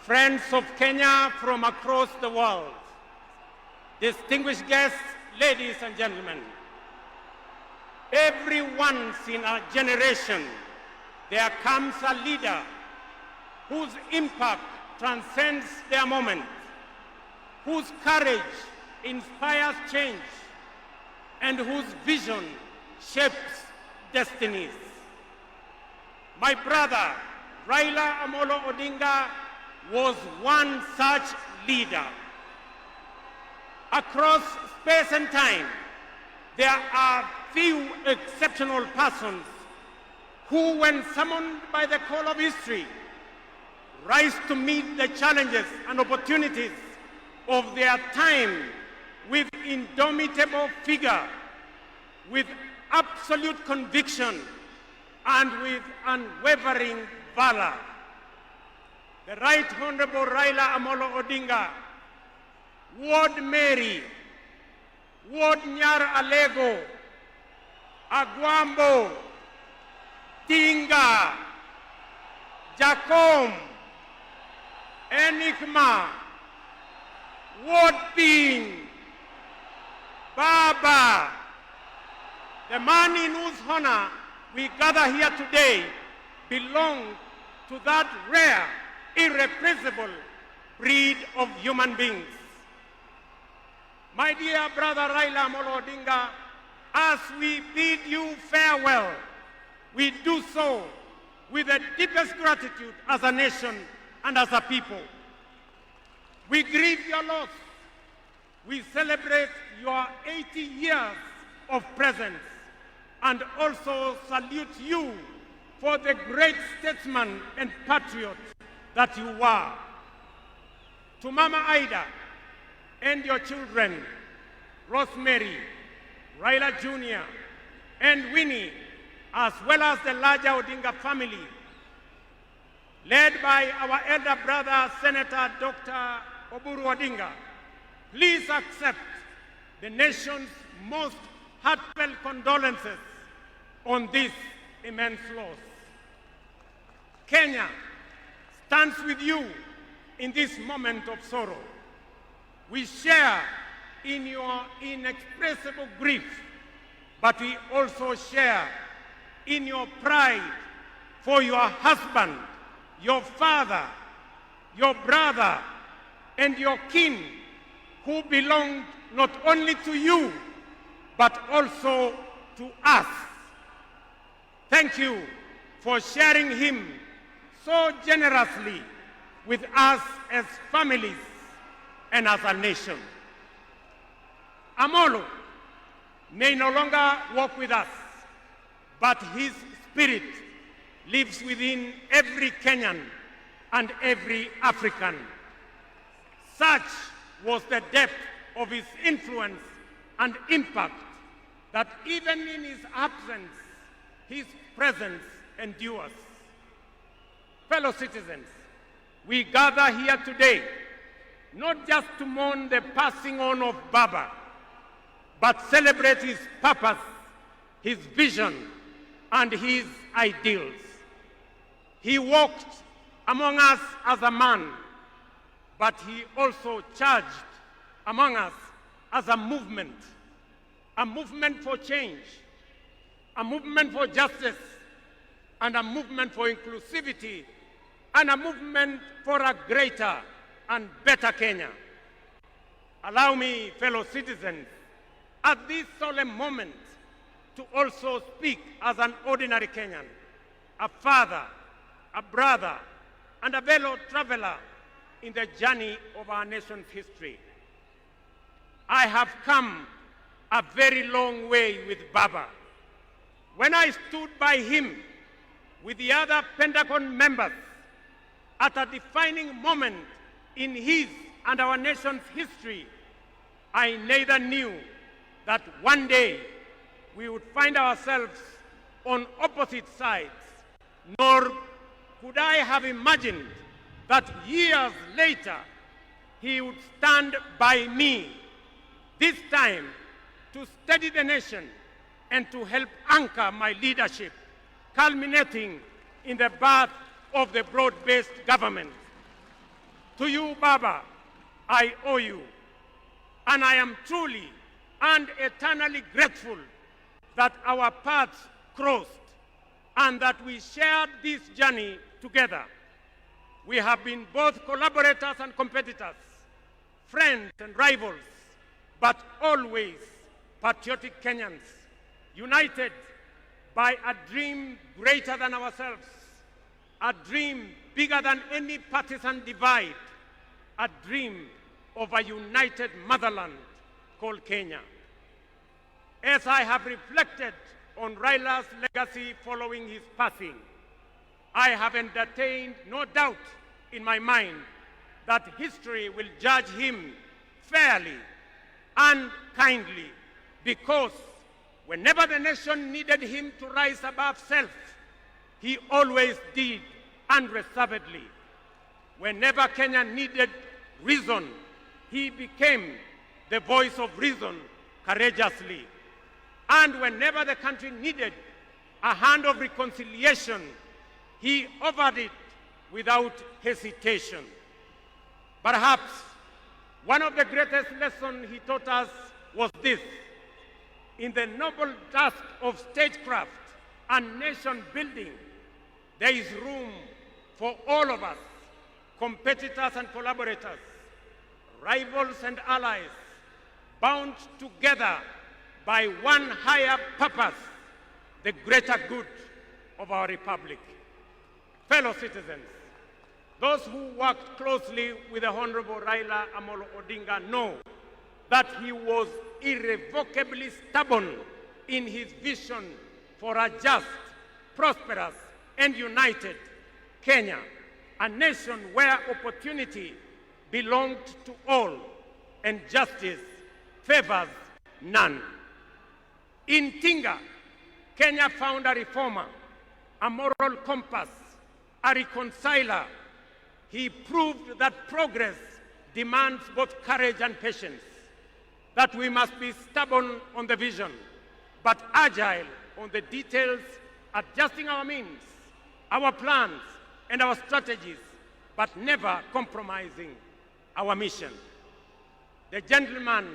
friends of Kenya from across the world, distinguished guests, ladies and gentlemen, every once in a generation, there comes a leader whose impact transcends their moment, whose courage inspires change, and whose vision shapes destinies. My brother, Raila Odinga, was one such leader. Across space and time, there are few exceptional persons who, when summoned by the call of history, rise to meet the challenges and opportunities of their time with indomitable vigor, with absolute conviction, and with unwavering valor. The Right Honorable Raila Odinga, Ward Mary, Ward Nyar Alego, Agwambo, Tinga, Jacom, Enigma, Ward Ping, Baba, the man in whose honor we gather here today belongs to that rare, irrepressible breed of human beings. My dear brother Raila Odinga, as we bid you farewell, we do so with the deepest gratitude as a nation and as a people. We grieve your loss. We celebrate your 80 years of presence and also salute you for the great statesman and patriot that you were. To Mama Ida and your children, Rosemary, Raila Jr., and Winnie, as well as the larger Odinga family, led by our elder brother, Senator Dr. Oburu Odinga, please accept the nation's most heartfelt condolences on this immense loss. Kenya stands with you in this moment of sorrow. We share in your inexpressible grief, but we also share in your pride for your husband, your father, your brother, and your kin, who belonged not only to you, but also to us. Thank you for sharing him so generously with us as families and as a nation. Amolo may no longer walk with us, but his spirit lives within every Kenyan and every African. Such was the depth of his influence and impact that even in his absence, his presence endures. Fellow citizens, we gather here today not just to mourn the passing on of Baba, but celebrate his purpose, his vision, and his ideals. He walked among us as a man, but he also charged among us as a movement for change, a movement for justice, and a movement for inclusivity, and a movement for a greater and better Kenya. Allow me, fellow citizens, at this solemn moment, to also speak as an ordinary Kenyan, a father, a brother, and a fellow traveler in the journey of our nation's history. I have come a very long way with Baba. When I stood by him with the other Pentagon members at a defining moment in his and our nation's history, I neither knew that one day we would find ourselves on opposite sides, nor could I have imagined that years later he would stand by me, this time to steady the nation and to help anchor my leadership, culminating in the birth of the broad-based government. To you, Baba, I owe you, and I am truly and eternally grateful that our paths crossed and that we shared this journey together. We have been both collaborators and competitors, friends and rivals, but always patriotic Kenyans, united by a dream greater than ourselves, a dream bigger than any partisan divide, a dream of a united motherland called Kenya. As I have reflected on Raila's legacy following his passing, I have entertained no doubt in my mind that history will judge him fairly and kindly, because whenever the nation needed him to rise above self, he always did unreservedly. Whenever Kenya needed reason, he became the voice of reason courageously. And whenever the country needed a hand of reconciliation, he offered it without hesitation. Perhaps one of the greatest lessons he taught us was this: in the noble task of statecraft and nation building, there is room for all of us, competitors and collaborators, rivals and allies, bound together by one higher purpose, the greater good of our republic. Fellow citizens, those who worked closely with the Honorable Raila Odinga know that he was irrevocably stubborn in his vision for a just, prosperous, and united Kenya, a nation where opportunity belonged to all and justice favors none. In Tinga, Kenya found a reformer, a moral compass, a reconciler. He proved that progress demands both courage and patience, that we must be stubborn on the vision, but agile on the details, adjusting our means, our plans, and our strategies, but never compromising our mission. The gentleman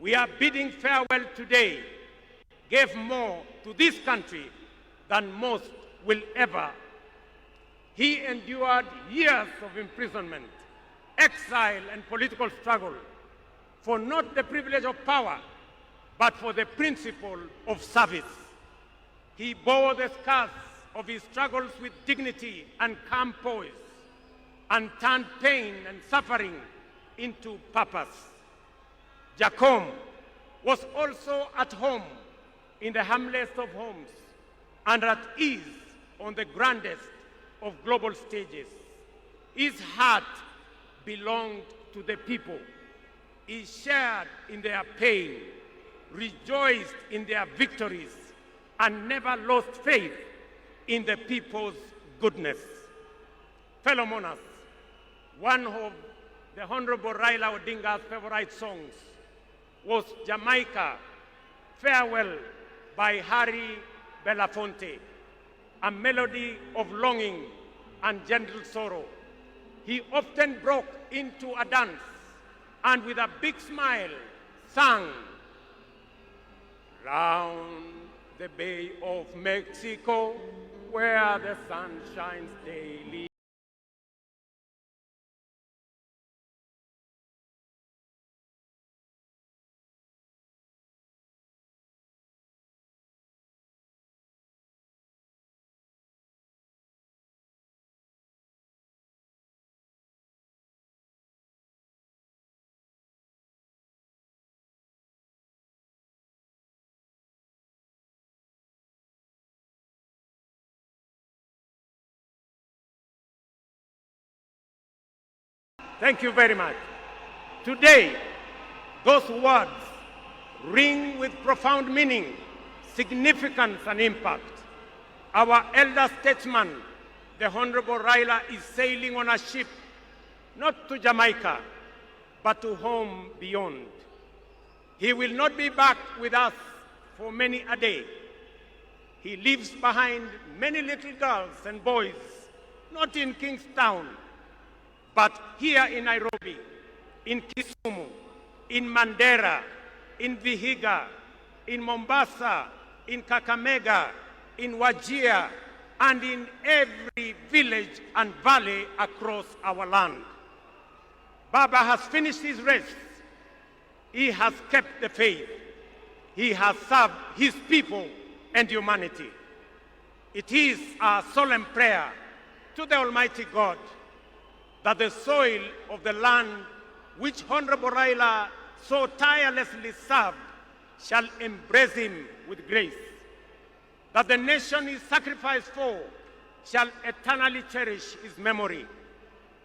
we are bidding farewell today gave more to this country than most will ever. He endured years of imprisonment, exile, and political struggle for not the privilege of power, but for the principle of service. He bore the scars of his struggles with dignity and calm poise, and turned pain and suffering into purpose. Jacom was also at home in the humblest of homes and at ease on the grandest of global stages. His heart belonged to the people. He shared in their pain, rejoiced in their victories, and never lost faith in the people's goodness. Fellow monarchs, one of the Honorable Raila Odinga's favorite songs was Jamaica, Farewell by Harry Belafonte, a melody of longing and gentle sorrow. He often broke into a dance and with a big smile sang, "Round the Bay of Mexico, where the sun shines daily." Thank you very much. Today, those words ring with profound meaning, significance, and impact. Our elder statesman, the Honorable Raila, is sailing on a ship, not to Jamaica, but to home beyond. He will not be back with us for many a day. He leaves behind many little girls and boys, not in Kingstown, But here in Nairobi, in Kisumu, in Mandera, in Vihiga, in Mombasa, in Kakamega, in Wajir, and in every village and valley across our land. Baba has finished his race. He has kept the faith. He has served his people and humanity. It is our solemn prayer to the Almighty God that the soil of the land which Honorable Raila so tirelessly served shall embrace him with grace, that the nation he sacrificed for shall eternally cherish his memory,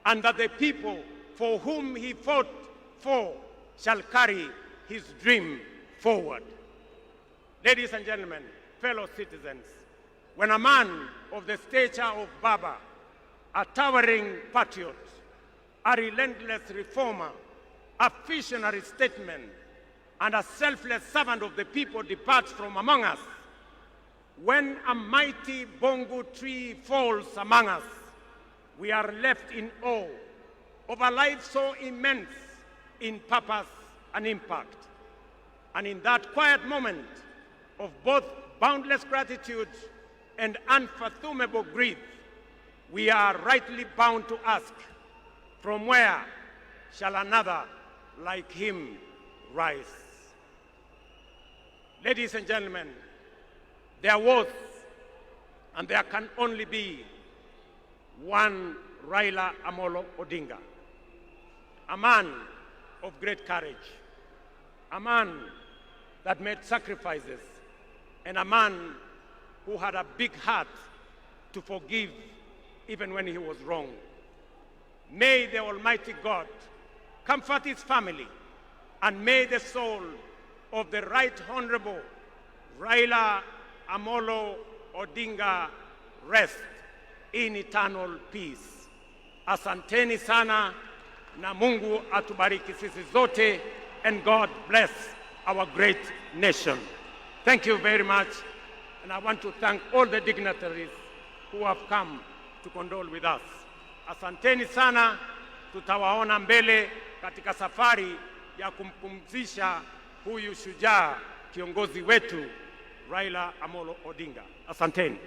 and that the people for whom he fought for shall carry his dream forward. Ladies and gentlemen, fellow citizens, when a man of the stature of Baba, a towering patriot, a relentless reformer, a visionary statesman, and a selfless servant of the people departs from among us, when a mighty bongo tree falls among us, we are left in awe of a life so immense in purpose and impact. And in that quiet moment of both boundless gratitude and unfathomable grief, we are rightly bound to ask, from where shall another like him rise? Ladies and gentlemen, there was and there can only be one Raila Amolo Odinga, a man of great courage, a man that made sacrifices, and a man who had a big heart to forgive even when he was wrong. May the Almighty God comfort his family, and may the soul of the Right Honorable Raila Amolo Odinga rest in eternal peace. Asanteni sana, na Mungu atubariki sisi zote, and God bless our great nation. Thank you very much, and I want to thank all the dignitaries who have come to condole with us. Asanteni sana, tutawaona mbele katika safari ya kumpumzisha huyu shujaa kiongozi wetu Raila Amolo Odinga. Asanteni.